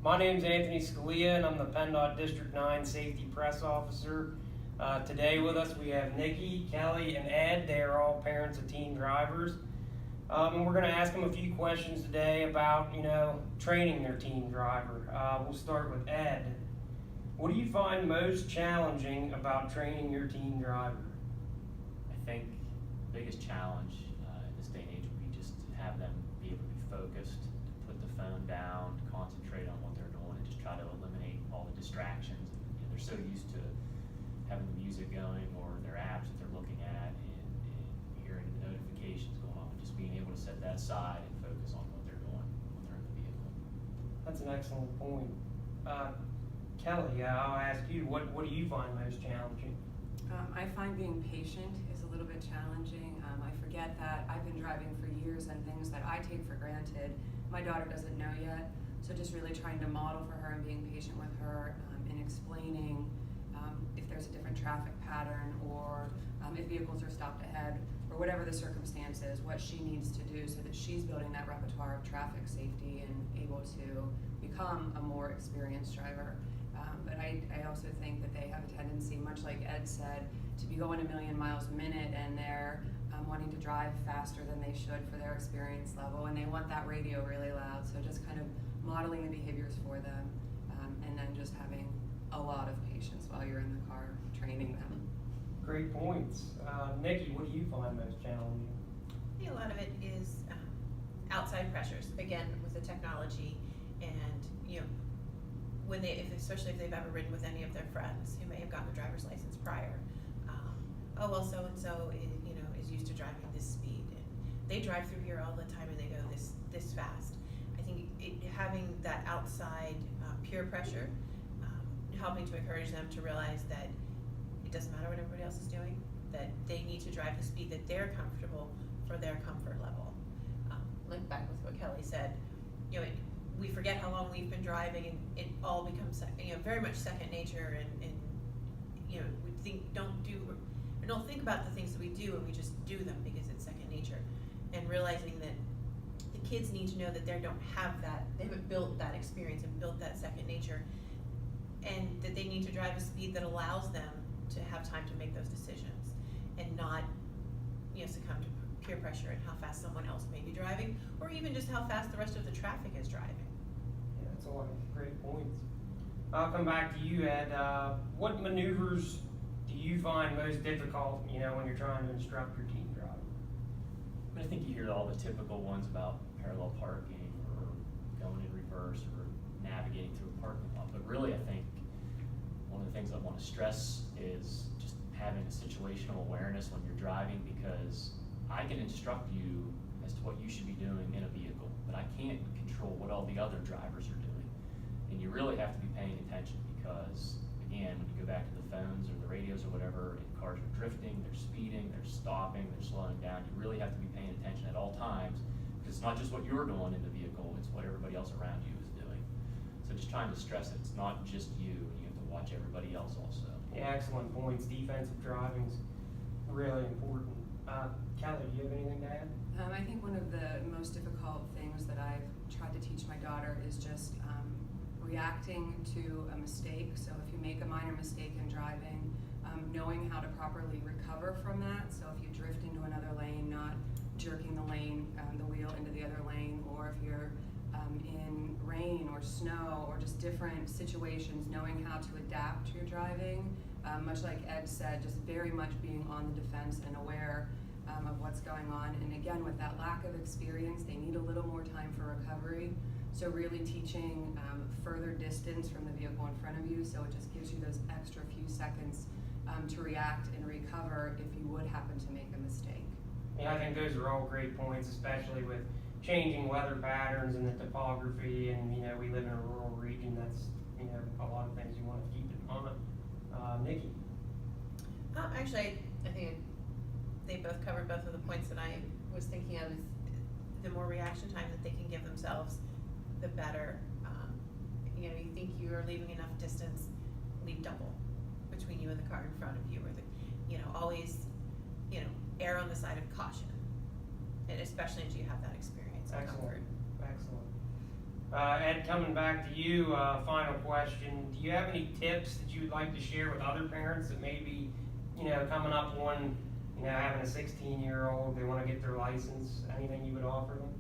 My name's Anthony Scalia, and I'm the PennDOT District 9 Safety Press Officer. Today with us we have Nikki, Kelly, and Ed. They are all parents of teen drivers. And we're going to ask them a few questions today about, training their teen driver. We'll start with Ed. What do you find most challenging about training your teen driver? I think the biggest challenge in this day and age would be just to have them be able to be focused, to put the phone down, to concentrate on what they're doing, and just try to eliminate all the distractions. They're so used to having the music going or their apps that they're looking at and hearing the notifications going on, and just being able to set that aside and focus on what they're doing when they're in the vehicle. That's an excellent point. Kelly, I'll ask you, what do you find most challenging? I find being patient is a little bit challenging. I forget that I've been driving for years, and things that I take for granted, my daughter doesn't know yet. So just really trying to model for her and being patient with her and explaining if there's a different traffic pattern or if vehicles are stopped ahead or whatever the circumstance is, what she needs to do so that she's building that repertoire of traffic safety and able to become a more experienced driver. But I also think that they have a tendency, much like Ed said, to be going a million miles a minute, and they're wanting to drive faster than they should for their experience level, and they want that radio really loud. So just kind of modeling the behaviors for them, and then just having a lot of patience while you're in the car training them. Great points. Nikki, what do you find most challenging? I think a lot of it is outside pressures, again, with the technology, and when especially if they've ever ridden with any of their friends who may have gotten a driver's license prior. Oh well, so and so is used to driving this speed, and they drive through here all the time, and they go this fast. I think having that outside peer pressure, helping to encourage them to realize that it doesn't matter what everybody else is doing, that they need to drive the speed that they're comfortable for their comfort level. Link back with what Kelly said, we forget how long we've been driving, and it all becomes very much second nature, and we don't think about the things that we do, and we just do them because it's second nature, and realizing that the kids need to know that they don't have that, they haven't built that experience and built that second nature, and that they need to drive a speed that allows them to have time to make those decisions and not succumb to peer pressure and how fast someone else may be driving, or even just how fast the rest of the traffic is driving. Yeah, that's a lot of great points. I'll come back to you, Ed. What maneuvers do you find most difficult, when you're trying to instruct your teen driver? I think you hear all the typical ones about parallel parking or going in reverse or navigating through a parking lot, but really I think one of the things I want to stress is just having a situational awareness when you're driving, because I can instruct you as to what you should be doing in a vehicle, but I can't control what all the other drivers are doing. And you really have to be paying attention, because again, when you go back to the phones or the radios or whatever, and cars are drifting, they're speeding, they're stopping, they're slowing down, you really have to be paying attention at all times, because it's not just what you're doing in the vehicle, it's what everybody else around you is doing. So just trying to stress that it's not just you, and you have to watch everybody else also. Yeah, excellent points. Defensive driving's really important. Kelly, do you have anything to add? I think one of the most difficult things that I've tried to teach my daughter is just reacting to a mistake. So if you make a minor mistake in driving, knowing how to properly recover from that. So if you drift into another lane, not jerking the wheel into the other lane, or if you're in rain or snow or just different situations, knowing how to adapt to your driving. Much like Ed said, just very much being on the defense and aware of what's going on. And again, with that lack of experience, they need a little more time for recovery. So really teaching further distance from the vehicle in front of you, so it just gives you those extra few seconds to react and recover if you would happen to make a mistake. Yeah, I think those are all great points, especially with changing weather patterns and the topography, and we live in a rural region. That's a lot of things you want to keep in mind. Nikki? Actually, I think they both covered both of the points that I was thinking of. Is the more reaction time that they can give themselves, the better. You think you are leaving enough distance, leave double between you and the car in front of you, or always err on the side of caution, and especially as you have that experience. Excellent. Ed, coming back to you, final question. Do you have any tips that you would like to share with other parents that may be, coming up on, having a 16-year-old, they want to get their license? Anything you would offer them?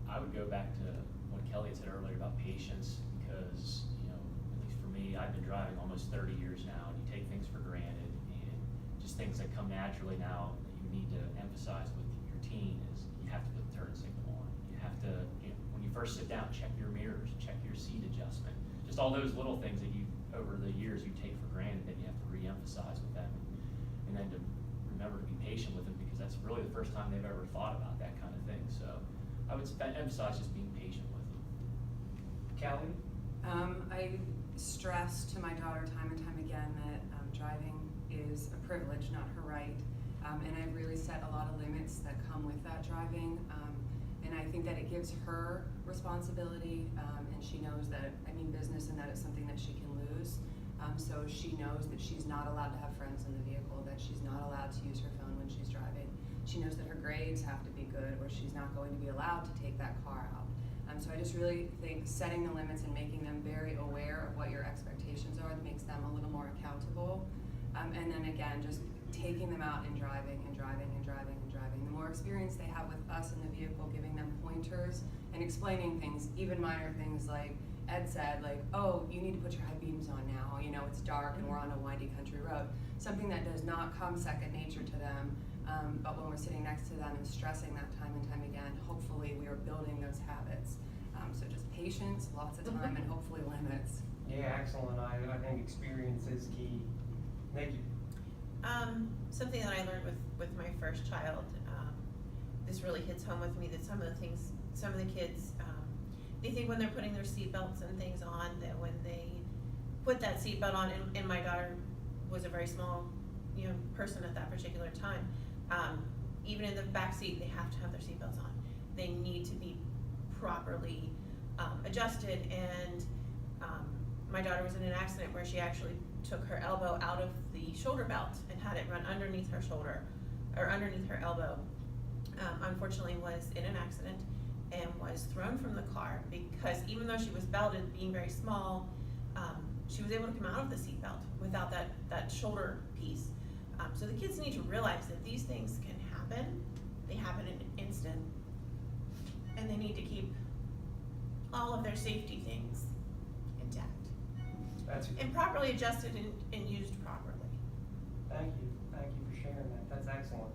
I would go back to what Kelly had said earlier about patience, because, at least for me, I've been driving almost 30 years now, and you take things for granted, and just things that come naturally now that you need to emphasize with your teen is you have to put the turn signal on. You have to, when you first sit down, check your mirrors, check your seat adjustment, just all those little things that you, over the years, you take for granted that you have to re-emphasize with them, and then to remember to be patient with them, because that's really the first time they've ever thought about that kind of thing. So I would emphasize just being patient with them. Kelly? I stress to my daughter time and time again that driving is a privilege, not her right. And I've really set a lot of limits that come with that driving. And I think that it gives her responsibility, and she knows that I mean business and that it's something that she can lose. So she knows that she's not allowed to have friends in the vehicle, that she's not allowed to use her phone when she's driving. She knows that her grades have to be good, or she's not going to be allowed to take that car out. So I just really think setting the limits and making them very aware of what your expectations are makes them a little more accountable. And then again, just taking them out and driving and driving and driving and driving. The more experience they have with us in the vehicle, giving them pointers and explaining things, even minor things like Ed said, like, oh, you need to put your high beams on now, it's dark and we're on a windy country road. Something that does not come second nature to them, but when we're sitting next to them and stressing that time and time again, hopefully we are building those habits. So just patience, lots of time, and hopefully limits. Yeah, excellent. I think experience is key. Thank you. Something that I learned with my first child, this really hits home with me, that some of the kids, they think when they're putting their seatbelts and things on, that when they put that seatbelt on, and my daughter was a very small, person at that particular time, even in the back seat, they have to have their seatbelts on. They need to be properly adjusted, and my daughter was in an accident where she actually took her elbow out of the shoulder belt and had it run underneath her shoulder, or underneath her elbow. Unfortunately was in an accident and was thrown from the car, because even though she was belted, being very small, she was able to come out of the seatbelt without that shoulder piece. So the kids need to realize that these things can happen. They happen in an instant, and they need to keep all of their safety things intact and properly adjusted and used properly. Thank you for sharing that. That's excellent.